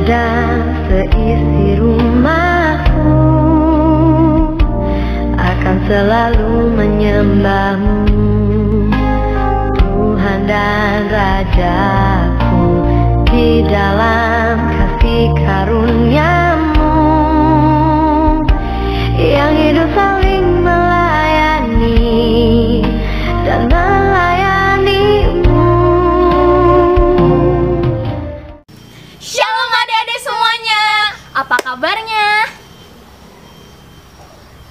dan seisi rumahmu akan selalu menyembahmu, Tuhan dan Rajaku, di dalam kasih karuniamu yang hidup saling melayani dan melayanimu. Shalom adik-adik semuanya, apa kabarnya?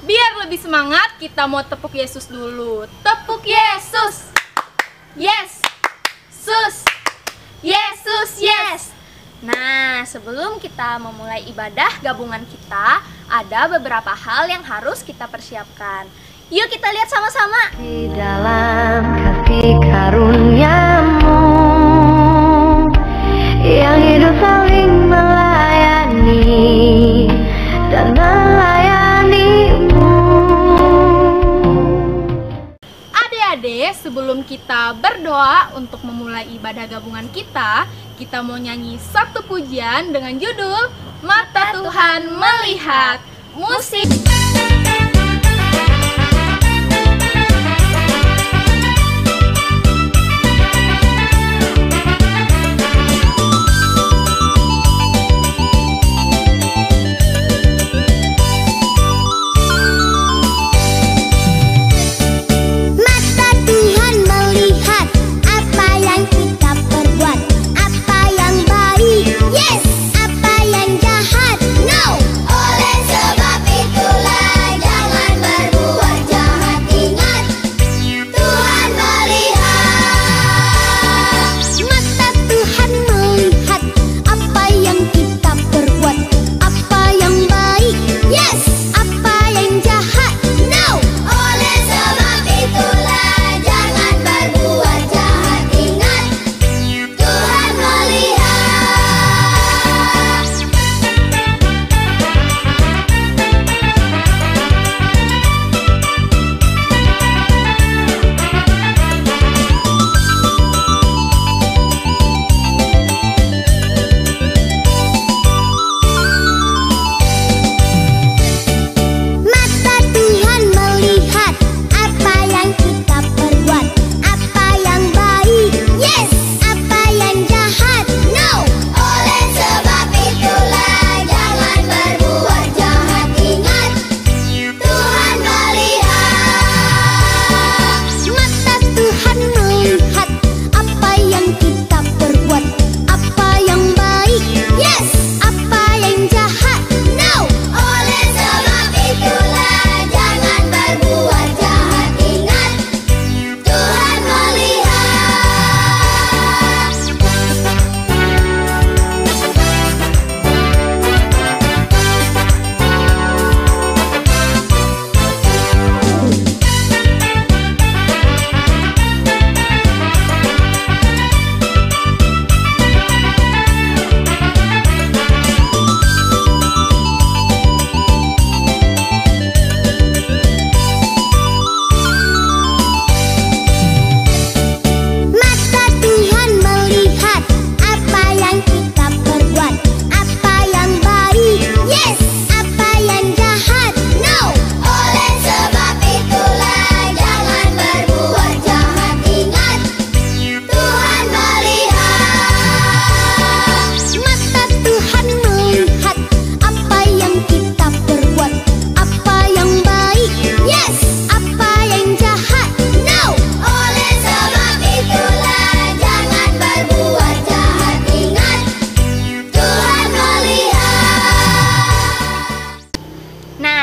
Biar lebih semangat, kita mau tepuk Yesus dulu. Tepuk Yesus. Yes. Sus. Yesus, yes. Nah, sebelum kita memulai ibadah gabungan kita, ada beberapa hal yang harus kita persiapkan. Yuk kita lihat sama-sama. Di dalam kasih karuniamu yang hidup saling melayani dan melayanimu. Adik-adik, sebelum kita berdoa untuk memulai ibadah gabungan kita mau nyanyi satu pujian dengan judul Mata Tuhan Melihat. Musik.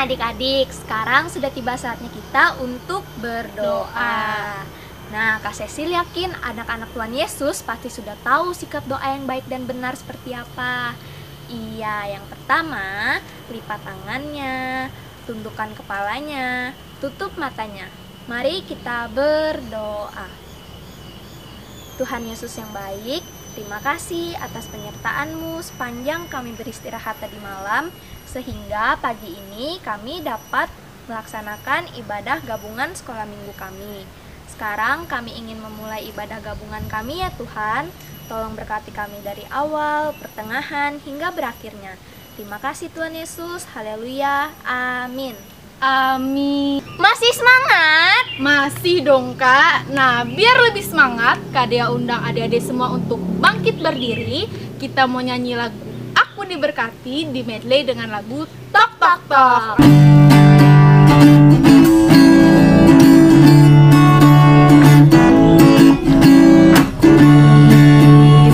Adik-adik, sekarang sudah tiba saatnya kita untuk berdoa. Nah, Kak Cecil yakin anak-anak Tuhan Yesus pasti sudah tahu sikap doa yang baik dan benar seperti apa. Iya, yang pertama, lipat tangannya, tundukkan kepalanya, tutup matanya. Mari kita berdoa. Tuhan Yesus yang baik, terima kasih atas penyertaan-Mu sepanjang kami beristirahat tadi malam, sehingga pagi ini kami dapat melaksanakan ibadah gabungan sekolah minggu kami. Sekarang kami ingin memulai ibadah gabungan kami ya Tuhan. Tolong berkati kami dari awal, pertengahan, hingga berakhirnya. Terima kasih Tuhan Yesus. Haleluya. Amin. Amin. Masih semangat? Masih dong Kak. Nah, biar lebih semangat, Kak Dea undang adik-adik semua untuk bangkit berdiri. Kita mau nyanyi lagu Aku Diberkati di medley dengan lagu Tok Tok Tok.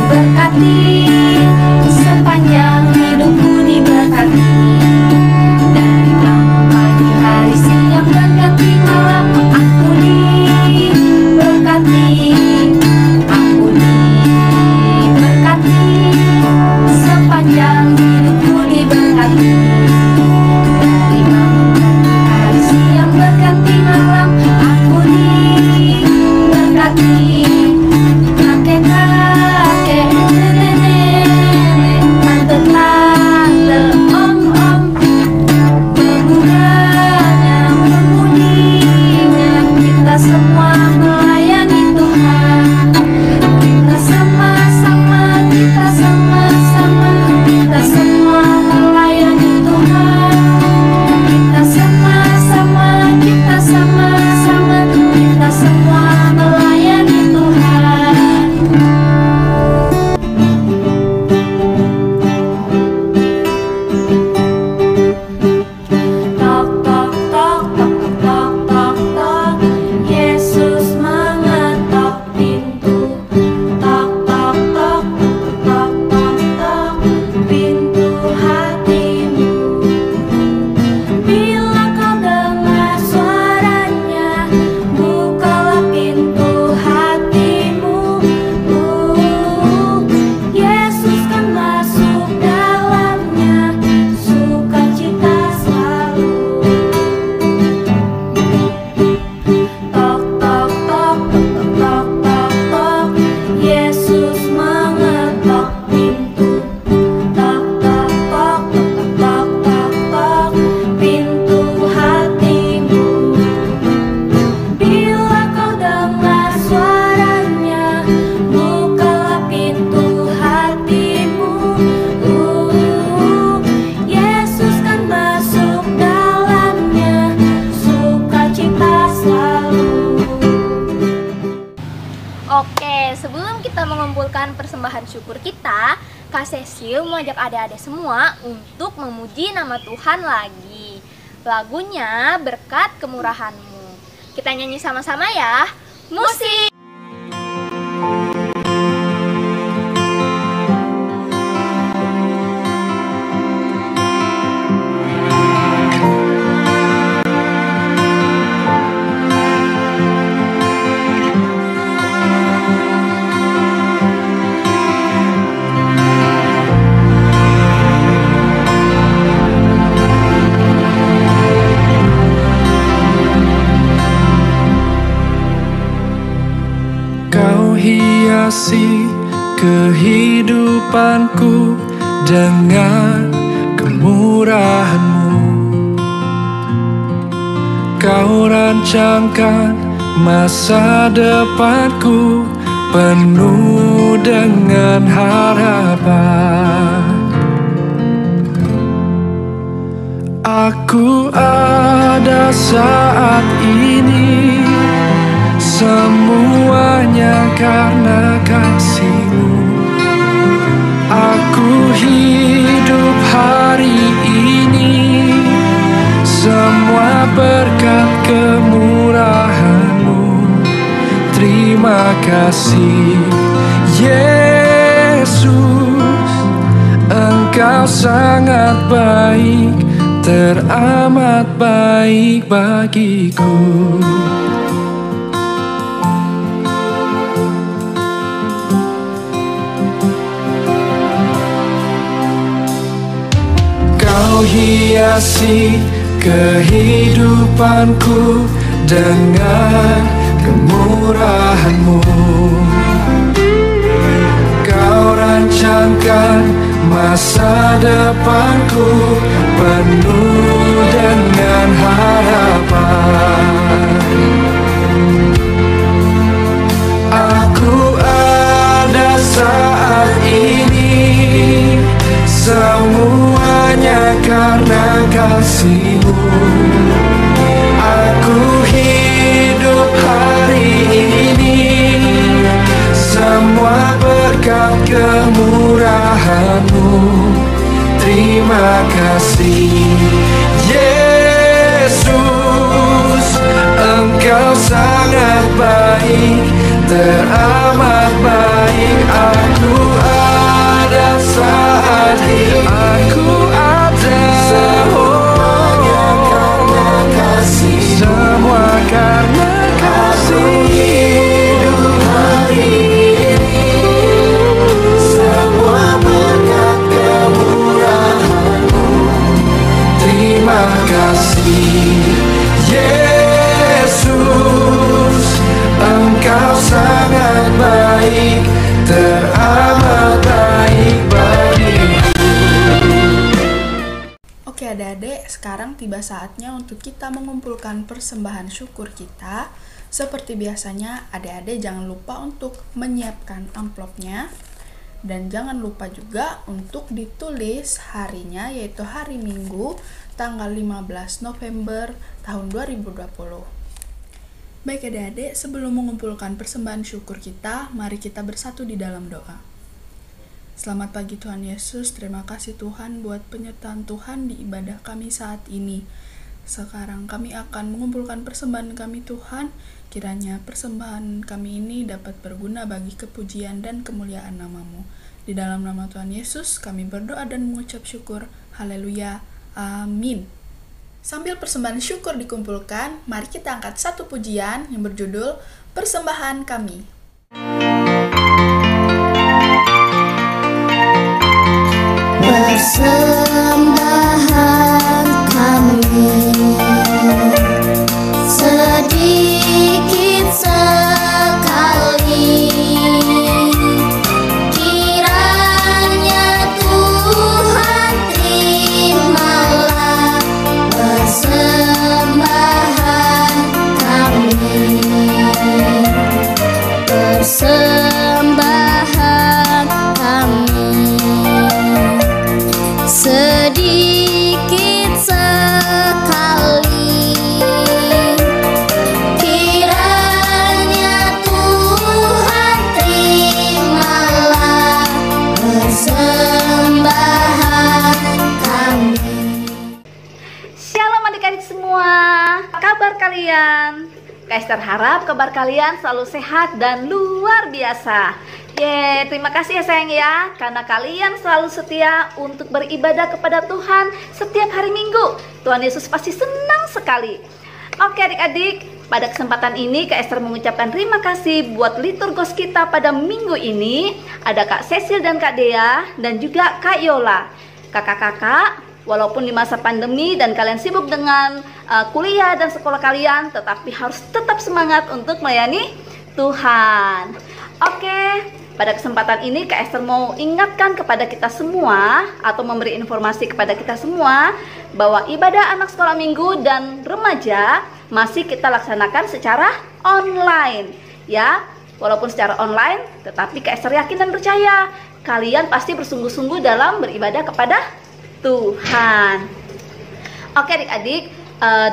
Diberkati, sepanjang hidupku diberkati. Dari bangun pagi hari siang berganti malam, aku diberkati. Aku diberkati, sepanjang hidupku diberkati. Dari bangun pagi hari siang berganti malam, aku diberkati. Kakek-kakek, nenek-nenek, tante-tante, om-om, pemudanya, pemudinya, kita semua melayani Tuhan. Kita sama-sama, kita sama-sama, kita semua melayani Tuhan. Kita sama-sama, kita sama-sama, kita semua melayani Tuhan. Tok tok tok tok tok tok tok, Yesus mengetok pintu. Tok tok tok tok tok tok, pintu hatimu. Bila kau dengar suaranya, bukalah pintu hatimu. Yesus kan masuk dalamnya, sukacita selalu. Tok tok tok tok tok tok tok, Yesus mengetok pintu. Tok tok tok tok tok tok tok, pintu hatimu. Bila kau dengar suaranya, bukalah pintu hatimu. Yesus kan masuk dalamnya, sukacita selalu. Oke, sebelum kita mengumpulkan persembahan syukur kita, Kak Cecil mau ajak adik-adik semua untuk memuji nama Tuhan lagi. Lagunya Berkat Kemurahan-Mu. Kita nyanyi sama-sama ya. Musik! Kau hiasi kehidupanku dengan kemurahan-Mu. Kau rancangkan masa depanku penuh dengan harapan. Aku ada saat ini, semuanya karena kasih-Mu. Aku hidup hari ini, semua berkat kemurahan-Mu. Terima kasih Yesus, Engkau sangat baik, teramat baik bagiku. Kau hiasi kehidupanku dengan kemurahan-Mu. Kau rancangkan masa depanku penuh dengan harapan. Aku ada saat kasih-Mu. Aku hidup hari ini semua berkat kemurahan-Mu. Terima kasih Yesus, Engkau sangat baik, teramat baik. Aku ada saat ini, aku ada semuanya karena kasih, semua karena kasih. Hidup hari ini semua berkat kemurahan-Mu. Terima kasih Yesus, Engkau sangat baik, teramat baik bagiku. Oke adik-adik, sekarang tiba saatnya untuk kita mengumpulkan persembahan syukur kita. Seperti biasanya, adik-adik jangan lupa untuk menyiapkan amplopnya. Dan jangan lupa juga untuk ditulis harinya, yaitu hari Minggu, tanggal 15 November tahun 2020. Baik adik-adik, sebelum mengumpulkan persembahan syukur kita, mari kita bersatu di dalam doa. Selamat pagi Tuhan Yesus, terima kasih Tuhan buat penyertaan Tuhan di ibadah kami saat ini. Sekarang kami akan mengumpulkan persembahan kami Tuhan, kiranya persembahan kami ini dapat berguna bagi kepujian dan kemuliaan nama-Mu. Di dalam nama Tuhan Yesus kami berdoa dan mengucap syukur. Haleluya, amin. Sambil persembahan syukur dikumpulkan, mari kita angkat satu pujian yang berjudul Persembahan Kami. Persembahan kami sedikit sekali, kiranya Tuhan terimalah persembahan kami. Persembahan kami sedikit sekali, kiranya Tuhan terimalah persembahan kami. Shalom adik-adik semua, apa kabar kalian? Kak Esther harap kabar kalian selalu sehat dan luar biasa. Terima kasih ya sayang ya, karena kalian selalu setia untuk beribadah kepada Tuhan setiap hari Minggu. Tuhan Yesus pasti senang sekali. Oke adik-adik, pada kesempatan ini Kak Esther mengucapkan terima kasih buat liturgos kita pada minggu ini. Ada Kak Cecil dan Kak Dea dan juga Kak Yola. Kakak-kakak, walaupun di masa pandemi dan kalian sibuk dengan kuliah dan sekolah kalian, tetapi harus tetap semangat untuk melayani Tuhan. Oke, pada kesempatan ini Kak Esther mau ingatkan kepada kita semua atau memberi informasi kepada kita semua bahwa ibadah anak sekolah minggu dan remaja masih kita laksanakan secara online ya. Walaupun secara online, tetapi Kak Esther yakin dan percaya kalian pasti bersungguh-sungguh dalam beribadah kepada Tuhan. Oke adik-adik,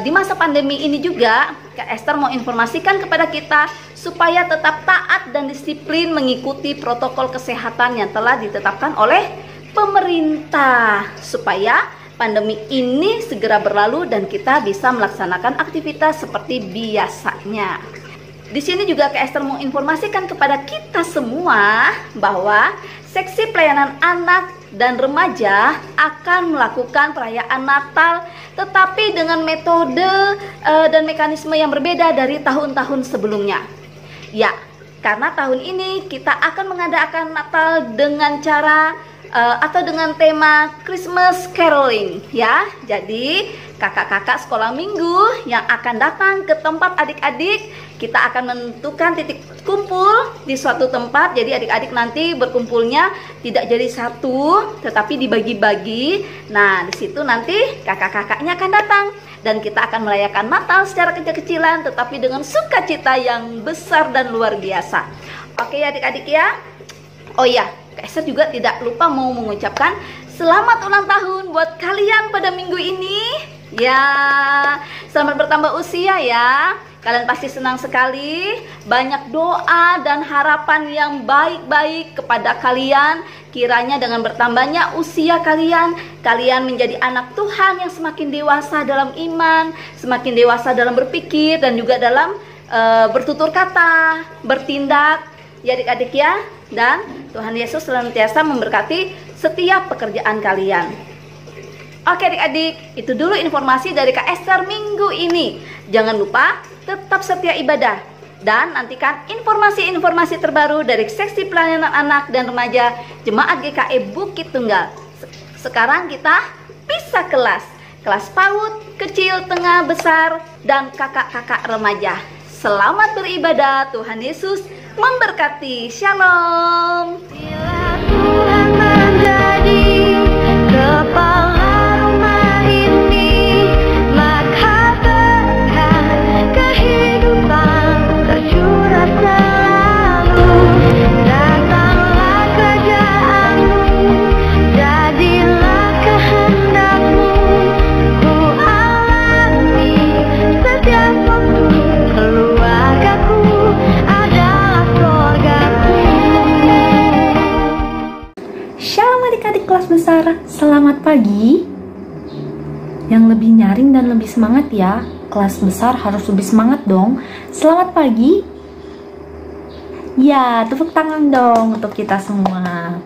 di masa pandemi ini juga Kak Esther mau informasikan kepada kita supaya tetap taat dan disiplin mengikuti protokol kesehatan yang telah ditetapkan oleh pemerintah, supaya pandemi ini segera berlalu dan kita bisa melaksanakan aktivitas seperti biasanya. Di sini juga Kak Esther mau informasikan kepada kita semua bahwa seksi pelayanan anak dan remaja akan melakukan perayaan Natal, tetapi dengan metode dan mekanisme yang berbeda dari tahun-tahun sebelumnya. Ya, karena tahun ini kita akan mengadakan Natal dengan cara atau dengan tema Christmas Caroling ya. Jadi kakak-kakak sekolah minggu yang akan datang ke tempat adik-adik, kita akan menentukan titik kumpul di suatu tempat. Jadi adik-adik nanti berkumpulnya tidak jadi satu, tetapi dibagi-bagi. Nah, di situ nanti kakak-kakaknya akan datang dan kita akan merayakan Natal secara kecil-kecilan, tetapi dengan sukacita yang besar dan luar biasa. Oke adik-adik ya. Oh iya, Kak Esther juga tidak lupa mau mengucapkan selamat ulang tahun buat kalian pada minggu ini. Ya, selamat bertambah usia ya. Kalian pasti senang sekali. Banyak doa dan harapan yang baik-baik kepada kalian. Kiranya dengan bertambahnya usia kalian, kalian menjadi anak Tuhan yang semakin dewasa dalam iman, semakin dewasa dalam berpikir dan juga dalam bertutur kata, bertindak. Ya adik-adik ya. Dan Tuhan Yesus senantiasa memberkati setiap pekerjaan kalian. Oke adik-adik, itu dulu informasi dari Kak Esther minggu ini. Jangan lupa tetap setia ibadah dan nantikan informasi-informasi terbaru dari seksi pelayanan anak dan remaja Jemaat GKI Bukit Tunggal. Sekarang kita pisah kelas. Kelas PAUD, kecil, tengah, besar, dan kakak-kakak remaja. Selamat beribadah, Tuhan Yesus memberkati. Shalom. Bila Tuhan menjadi kepala rumah ini, maka berkat kehidupan tercurah selalu. Datanglah kerajaanmu, jadilah kehendakmu. Ku alami setiap waktu, keluargaku adalah surgaku. Shalom adik-adik kelas besar, selamat pagi. Yang lebih nyaring dan lebih semangat ya. Kelas besar harus lebih semangat dong. Selamat pagi. Ya, tepuk tangan dong untuk kita semua.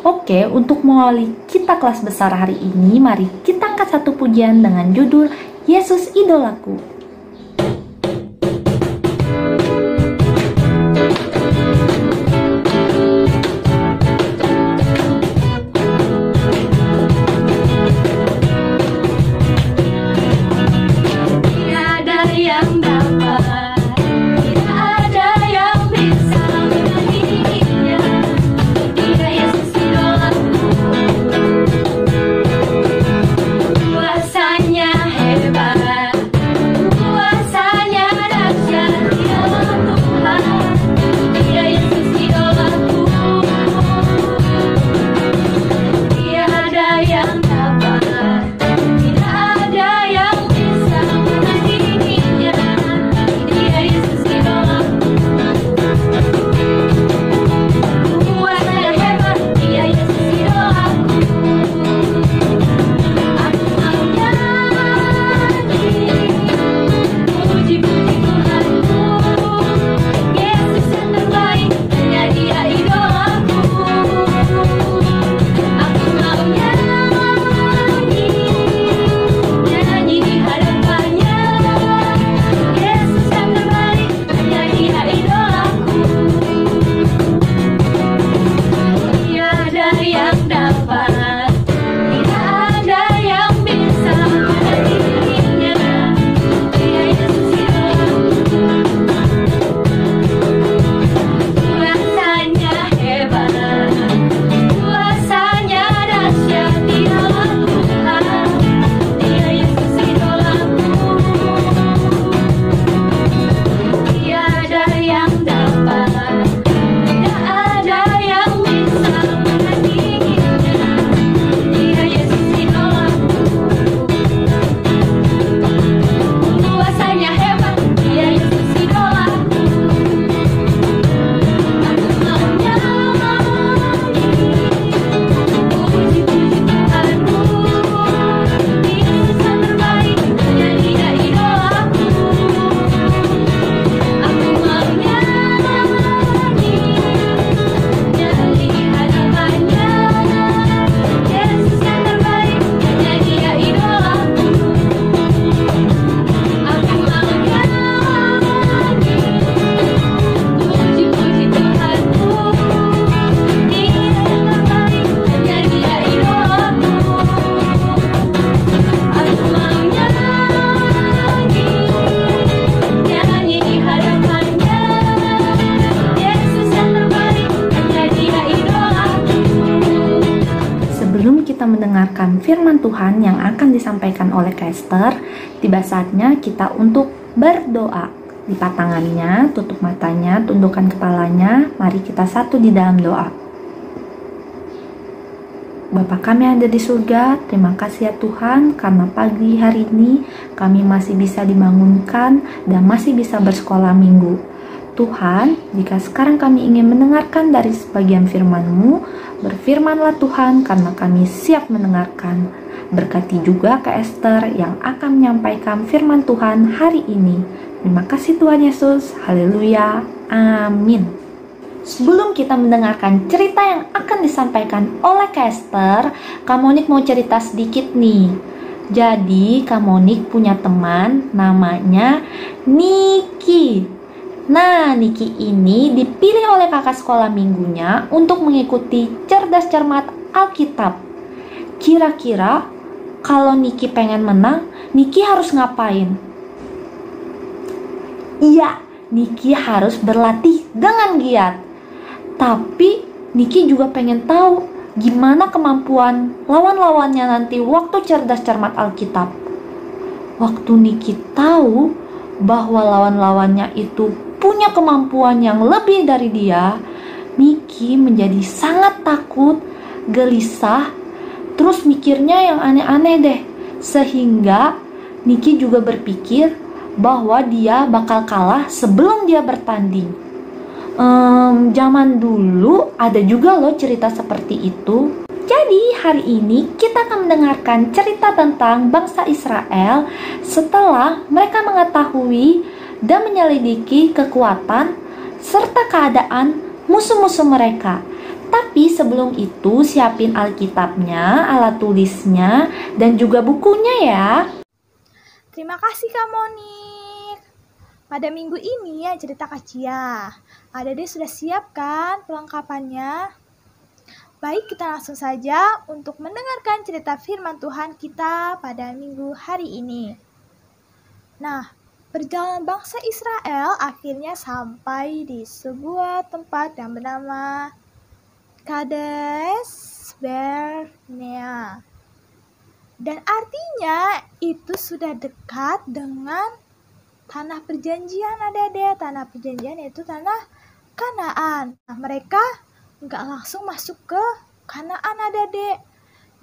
Oke, untuk mengawali kita kelas besar hari ini, mari kita angkat satu pujian dengan judul Yesus Idolaku. Tidak ada yang dapat, tidak ada yang bisa menandinginya. Dia Yesus idolaku, kuasanya hebat, kuasanya dahsyat. Dialah Tuhan, dia Yesus idolaku. Tidak ada yang dapat, tidak ada yang bisa menandinginya. Dia Yesus idolaku, kuasanya hebat. Dia Yesus idolaku. Aku mau nyanyi, puji-puji Tuhanku. Yesus yang terbaik, hanya Dia idolaku. Aku mau nyanyi, nyanyi di hadapannya. Yesus yang terbaik, hanya Dia idolaku. Tiada yang dapat, tidak ada yang bisa menandinginya. Dia Yesus idolaku, kuasanya hebat, kuasanya dahsyat. Dialah Tuhan, dia Yesus idolaku. Tiada yang dapat, tidak ada yang bisa menandinginya. Dia Yesus idolaku, kuasanya hebat. Dia Yesus idolaku. Aku mau nyanyi, puji-puji Tuhanku. Yesus yang terbaik, hanya Dia idolaku. Aku mau nyanyi, nyanyi di hadapannya. Yesus yang terbaik, hanya Dia idolaku. Aku mau nyanyi, puji-puji Tuhanku. Dia yang terbaik, hanya Dia idolaku. Aku mau nyanyi, nyanyi di hadapannya. Yesus yang terbaik, hanya Dia idolaku. Sebelum kita mendengarkan firman Tuhan yang akan disampaikan oleh Kak Esther, tiba saatnya kita untuk berdoa. Lipat tangannya, tutup matanya, tundukkan kepalanya. Mari kita satu di dalam doa. Bapa kami yang ada di surga, terima kasih ya Tuhan karena pagi hari ini kami masih bisa dibangunkan dan masih bisa bersekolah minggu. Tuhan, jika sekarang kami ingin mendengarkan dari sebagian firman-Mu, berfirmanlah Tuhan karena kami siap mendengarkan. Berkati juga ke Esther yang akan menyampaikan firman Tuhan hari ini. Terima kasih Tuhan Yesus, haleluya, amin. Sebelum kita mendengarkan cerita yang akan disampaikan oleh Kak Esther, Kak Monik mau cerita sedikit nih. Jadi Kak Monik punya teman namanya Niki. Nah, Niki ini dipilih oleh kakak sekolah minggunya untuk mengikuti cerdas cermat Alkitab. Kira-kira kalau Niki pengen menang, Niki harus ngapain? Iya, Niki harus berlatih dengan giat. Tapi Niki juga pengen tahu gimana kemampuan lawan-lawannya nanti waktu cerdas cermat Alkitab. Waktu Niki tahu bahwa lawan-lawannya itu punya kemampuan yang lebih dari dia, Niki menjadi sangat takut, gelisah, terus mikirnya yang aneh-aneh deh. Sehingga Niki juga berpikir bahwa dia bakal kalah sebelum dia bertanding. Zaman dulu ada juga loh cerita seperti itu. Jadi hari ini kita akan mendengarkan cerita tentang bangsa Israel setelah mereka mengetahui dan menyelidiki kekuatan serta keadaan musuh-musuh mereka. Tapi sebelum itu siapin Alkitabnya, alat tulisnya, dan juga bukunya ya. Terima kasih Kak Monik. Pada minggu ini ya cerita Kak Cia. Adik-adik sudah siap kan perlengkapannya? Baik, kita langsung saja untuk mendengarkan cerita firman Tuhan kita pada minggu hari ini. Nah, perjalanan bangsa Israel akhirnya sampai di sebuah tempat yang bernama Kades Barnea. Dan artinya itu sudah dekat dengan tanah perjanjian adik-adik. Tanah perjanjian yaitu tanah Kanaan. Nah, mereka nggak langsung masuk ke Kanaan adik-adik.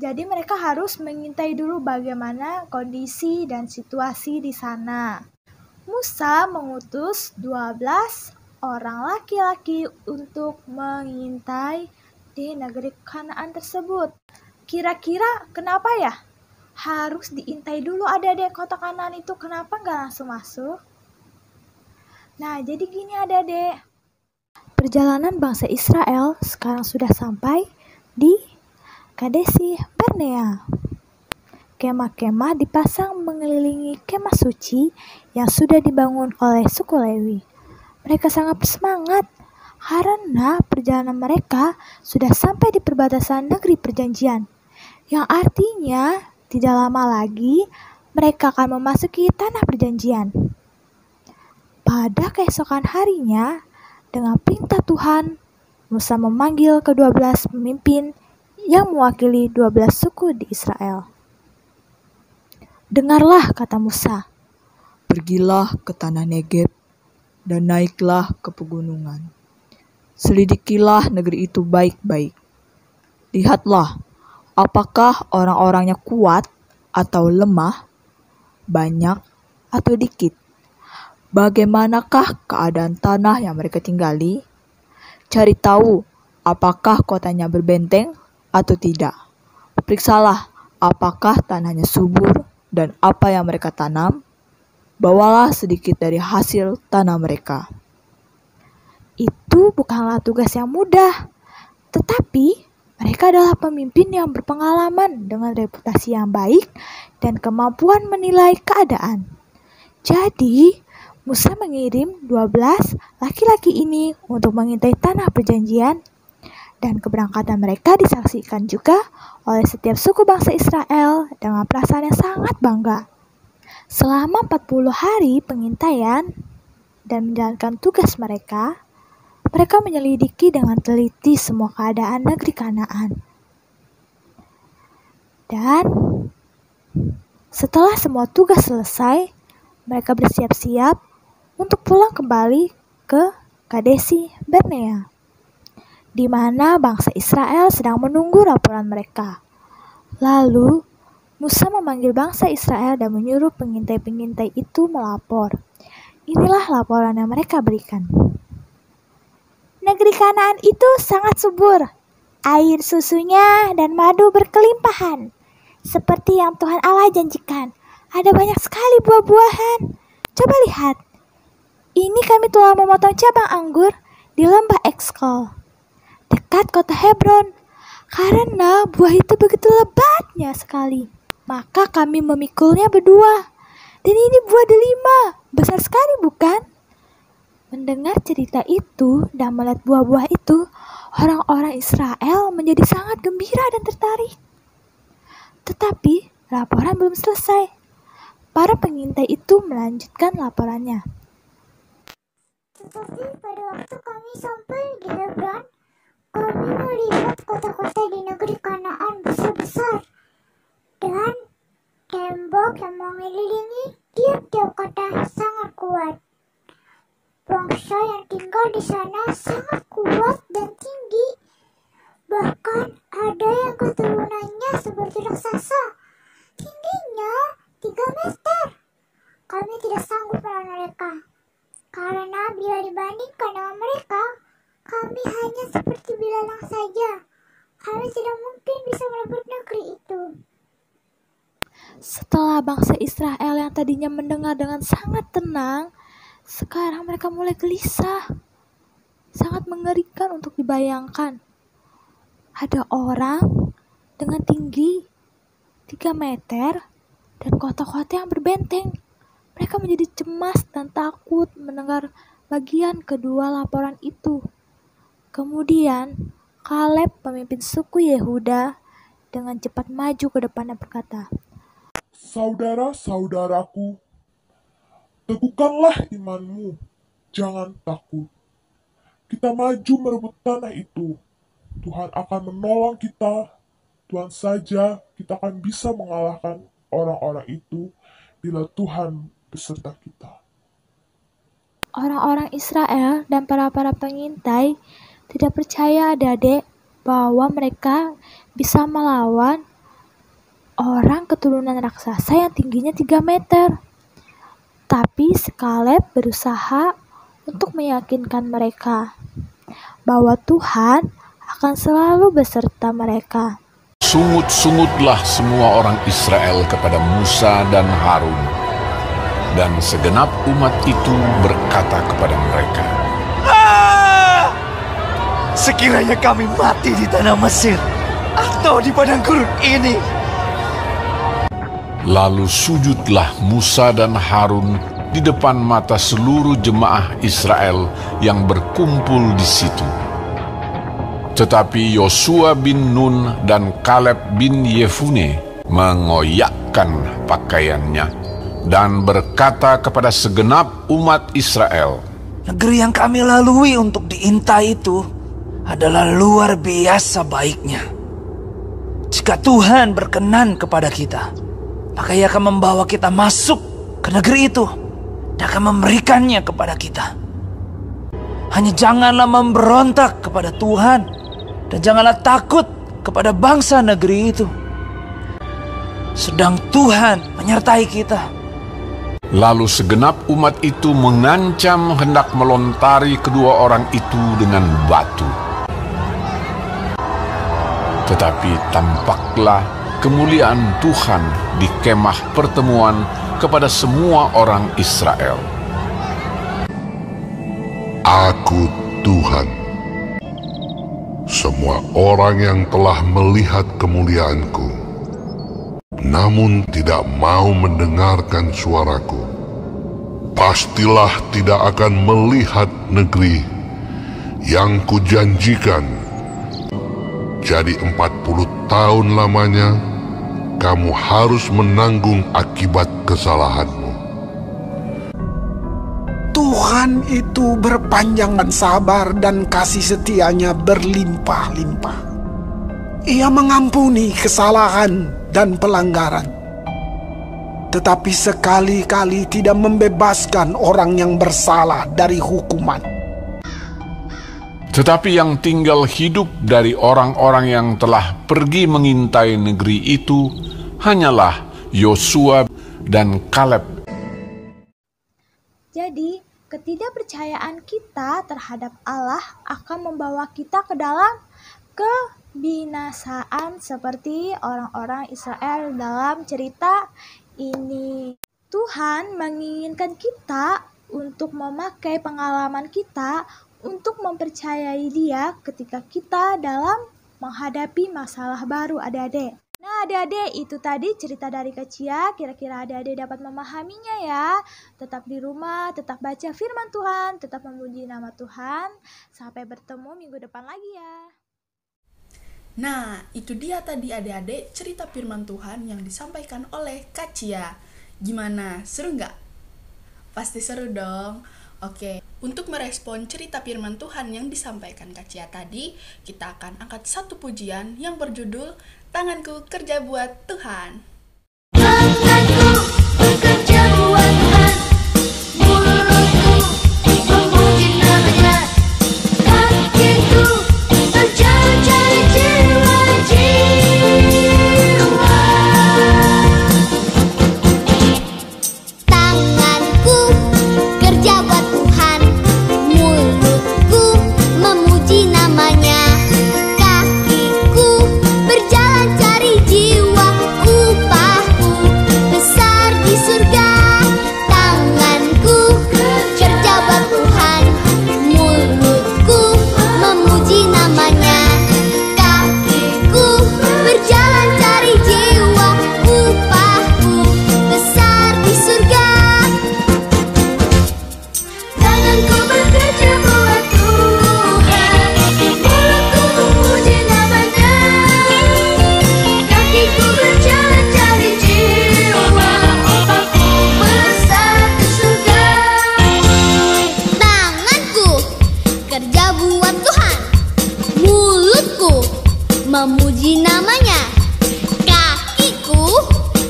Jadi mereka harus mengintai dulu bagaimana kondisi dan situasi di sana. Musa mengutus 12 orang laki-laki untuk mengintai di negeri Kanaan tersebut. Kira-kira kenapa ya? Harus diintai dulu adik-adik kota Kanaan itu. Kenapa nggak langsung masuk? Nah, jadi gini adik-adik. Perjalanan bangsa Israel sekarang sudah sampai di Kadesi Barnea. Kemah-kemah dipasang mengelilingi kemah suci yang sudah dibangun oleh suku Lewi. Mereka sangat bersemangat karena perjalanan mereka sudah sampai di perbatasan negeri perjanjian. Yang artinya tidak lama lagi mereka akan memasuki tanah perjanjian. Pada keesokan harinya, dengan perintah Tuhan, Musa memanggil ke-12 pemimpin yang mewakili 12 suku di Israel. Dengarlah, kata Musa. Pergilah ke tanah Negeb dan naiklah ke pegunungan. Selidikilah negeri itu baik-baik. Lihatlah, apakah orang-orangnya kuat atau lemah, banyak atau dikit. Bagaimanakah keadaan tanah yang mereka tinggali? Cari tahu apakah kotanya berbenteng atau tidak. Periksalah apakah tanahnya subur dan apa yang mereka tanam. Bawalah sedikit dari hasil tanah mereka. Itu bukanlah tugas yang mudah, tetapi mereka adalah pemimpin yang berpengalaman dengan reputasi yang baik dan kemampuan menilai keadaan. Jadi, Musa mengirim 12 laki-laki ini untuk mengintai tanah perjanjian, dan keberangkatan mereka disaksikan juga oleh setiap suku bangsa Israel dengan perasaan yang sangat bangga. Selama 40 hari pengintaian dan menjalankan tugas mereka, mereka menyelidiki dengan teliti semua keadaan negeri Kanaan. Dan setelah semua tugas selesai, mereka bersiap-siap untuk pulang kembali ke Kadesi Barnea. di mana bangsa Israel sedang menunggu laporan mereka. Lalu, Musa memanggil bangsa Israel dan menyuruh pengintai-pengintai itu melapor. Inilah laporan yang mereka berikan. Negeri Kanaan itu sangat subur. Air susunya dan madu berkelimpahan. Seperti yang Tuhan Allah janjikan. Ada banyak sekali buah-buahan. Coba lihat. Ini kami telah memotong cabang anggur di lembah Eskol, dekat kota Hebron. Karena buah itu begitu lebatnya sekali, maka kami memikulnya berdua. Dan ini buah delima, besar sekali bukan? Mendengar cerita itu dan melihat buah-buah itu, orang-orang Israel menjadi sangat gembira dan tertarik. Tetapi laporan belum selesai. Para pengintai itu melanjutkan laporannya. Tetapi pada waktu kami sampai di Hebron, kami melihat kota-kota di negeri Kanaan besar-besar, dan tembok yang mengelilingi tiap-tiap kota sangat kuat. Bangsa yang tinggal di sana sangat kuat dan tinggi. Bahkan ada yang keturunannya seperti raksasa. Tingginya 3 meter. Kami tidak sanggup melawan mereka. Karena bila dibandingkan dengan mereka, kami hanya seperti belalang saja. Kami tidak mungkin bisa merebut negeri itu. Setelah bangsa Israel yang tadinya mendengar dengan sangat tenang, sekarang mereka mulai gelisah. Sangat mengerikan untuk dibayangkan. Ada orang dengan tinggi 3 meter dan kota-kota yang berbenteng. Mereka menjadi cemas dan takut mendengar bagian kedua laporan itu. Kemudian, Kaleb, pemimpin suku Yehuda, dengan cepat maju ke depan dan berkata, "Saudara-saudaraku, teguhkanlah imanmu, jangan takut. Kita maju merebut tanah itu. Tuhan akan menolong kita. Tuhan saja kita akan bisa mengalahkan orang-orang itu bila Tuhan beserta kita." Orang-orang Israel dan para pengintai tidak percaya adik-adik bahwa mereka bisa melawan orang keturunan raksasa yang tingginya 3 meter. Tapi Kaleb berusaha untuk meyakinkan mereka bahwa Tuhan akan selalu beserta mereka. Sungut-sungutlah semua orang Israel kepada Musa dan Harun, dan segenap umat itu berkata kepada mereka, "Sekiranya kami mati di tanah Mesir atau di padang gurun ini." Lalu sujudlah Musa dan Harun di depan mata seluruh jemaah Israel yang berkumpul di situ. Tetapi Yosua bin Nun dan Kaleb bin Yefune mengoyakkan pakaiannya dan berkata kepada segenap umat Israel, "Negeri yang kami lalui untuk diintai itu adalah luar biasa baiknya. Jika Tuhan berkenan kepada kita, maka Ia akan membawa kita masuk ke negeri itu dan akan memberikannya kepada kita. Hanya janganlah memberontak kepada Tuhan dan janganlah takut kepada bangsa negeri itu. Sedang Tuhan menyertai kita." Lalu segenap umat itu mengancam hendak melontari kedua orang itu dengan batu. Tetapi tampaklah kemuliaan Tuhan di kemah pertemuan kepada semua orang Israel. Aku Tuhan. Semua orang yang telah melihat kemuliaanku, namun tidak mau mendengarkan suaraku, pastilah tidak akan melihat negeri yang kujanjikan. Jadi 40 tahun lamanya, kamu harus menanggung akibat kesalahanmu. Tuhan itu berpanjangan sabar dan kasih setianya berlimpah-limpah. Ia mengampuni kesalahan dan pelanggaran, tetapi sekali-kali tidak membebaskan orang yang bersalah dari hukuman. Tetapi yang tinggal hidup dari orang-orang yang telah pergi mengintai negeri itu hanyalah Yosua dan Kaleb. Jadi, ketidakpercayaan kita terhadap Allah akan membawa kita ke dalam kebinasaan seperti orang-orang Israel dalam cerita ini. Tuhan menginginkan kita untuk memakai pengalaman kita untuk mempercayai Dia ketika kita dalam menghadapi masalah baru, adik-adik. Nah, adik-adik, itu tadi cerita dari Kak Cia. Kira-kira adik-adik dapat memahaminya ya. Tetap di rumah, tetap baca firman Tuhan, tetap memuji nama Tuhan. Sampai bertemu minggu depan lagi ya. Nah, itu dia tadi adik-adik cerita firman Tuhan yang disampaikan oleh Kak Cia. Gimana? Seru nggak? Pasti seru dong. Oke, untuk merespon cerita firman Tuhan yang disampaikan Kak Cia tadi, kita akan angkat satu pujian yang berjudul Tanganku Kerja Buat Tuhan. Tanganku bekerja buat Tuhan, mulutku memuji nama-Nya, kakiku berjalan cari jiwa-jiwa. Tanganku kerja buat Tuhan, mulutku memuji nama-Nya, kakiku berjalan cari jiwa, upahku besar di surga. Tanganku kerja buat Tuhan, mulutku memuji nama-Nya, kakiku berjalan cari jiwa, upahku besar di surga. Tanganku bekerja buat Tuhan, mulutku memuji nama-Nya, kakiku berjalan cari jiwa, upahku besar di surga. Tanganku kerja buat Tuhan, mulutku memuji nama-Nya, kakiku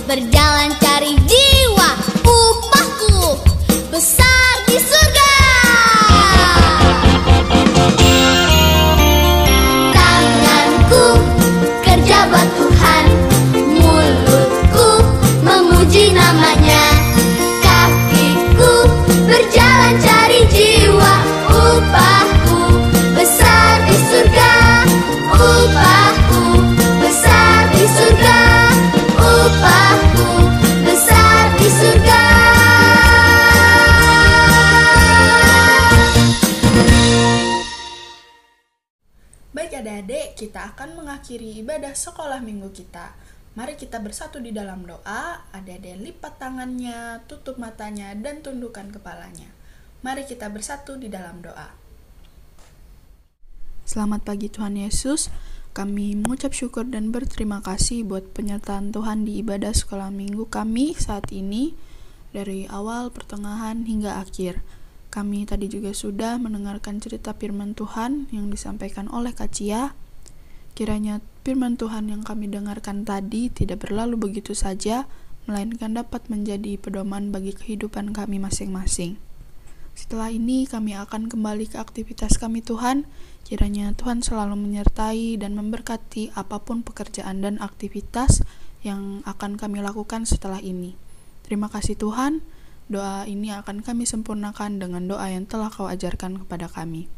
berjalan cari jiwa, upahku besar di surga. Tanganku kerja buat Tuhan, mulutku memuji nama-Nya, kakiku berjalan cari jiwa, upahku besar di surga, upahku besar di surga, upahku besar di surga. Baik adik-adik, kita akan mengakhiri ibadah sekolah minggu kita. Mari kita bersatu di dalam doa. Adik-adik lipat tangannya, tutup matanya, dan tundukkan kepalanya. Mari kita bersatu di dalam doa. Selamat pagi Tuhan Yesus. Kami mengucap syukur dan berterima kasih buat penyertaan Tuhan di ibadah sekolah minggu kami saat ini, dari awal, pertengahan, hingga akhir. Kami tadi juga sudah mendengarkan cerita firman Tuhan yang disampaikan oleh Kak Cia. Kiranya firman Tuhan yang kami dengarkan tadi tidak berlalu begitu saja, melainkan dapat menjadi pedoman bagi kehidupan kami masing-masing. Setelah ini kami akan kembali ke aktivitas kami Tuhan. Kiranya Tuhan selalu menyertai dan memberkati apapun pekerjaan dan aktivitas yang akan kami lakukan setelah ini. Terima kasih Tuhan. Doa ini akan kami sempurnakan dengan doa yang telah Kau ajarkan kepada kami.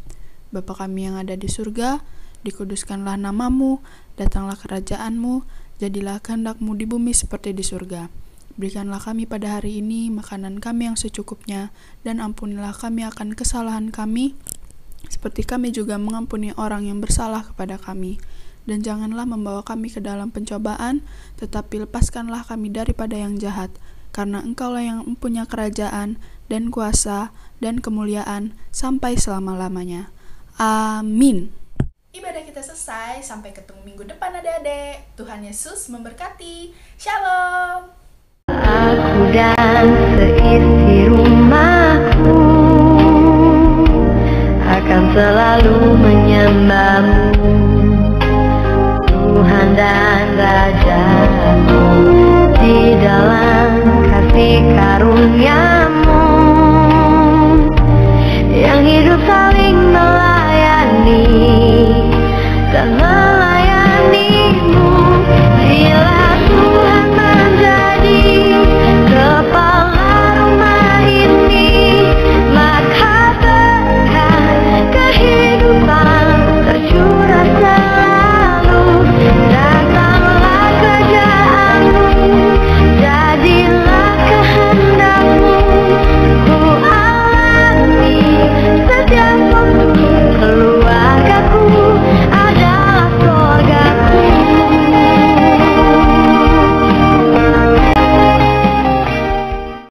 Bapa kami yang ada di surga, dikuduskanlah namamu, datanglah kerajaan-Mu, jadilah kehendak-Mu di bumi seperti di surga. Berikanlah kami pada hari ini makanan kami yang secukupnya, dan ampunilah kami akan kesalahan kami, seperti kami juga mengampuni orang yang bersalah kepada kami. Dan janganlah membawa kami ke dalam pencobaan, tetapi lepaskanlah kami daripada yang jahat, karena Engkaulah yang mempunyai kerajaan, dan kuasa, dan kemuliaan, sampai selama-lamanya. Amin. Ibadah kita selesai, sampai ketemu minggu depan adik-adik. Tuhan Yesus memberkati. Shalom. Aku dan seisi rumahku akan selalu menyembahmu, Tuhan dan Raja.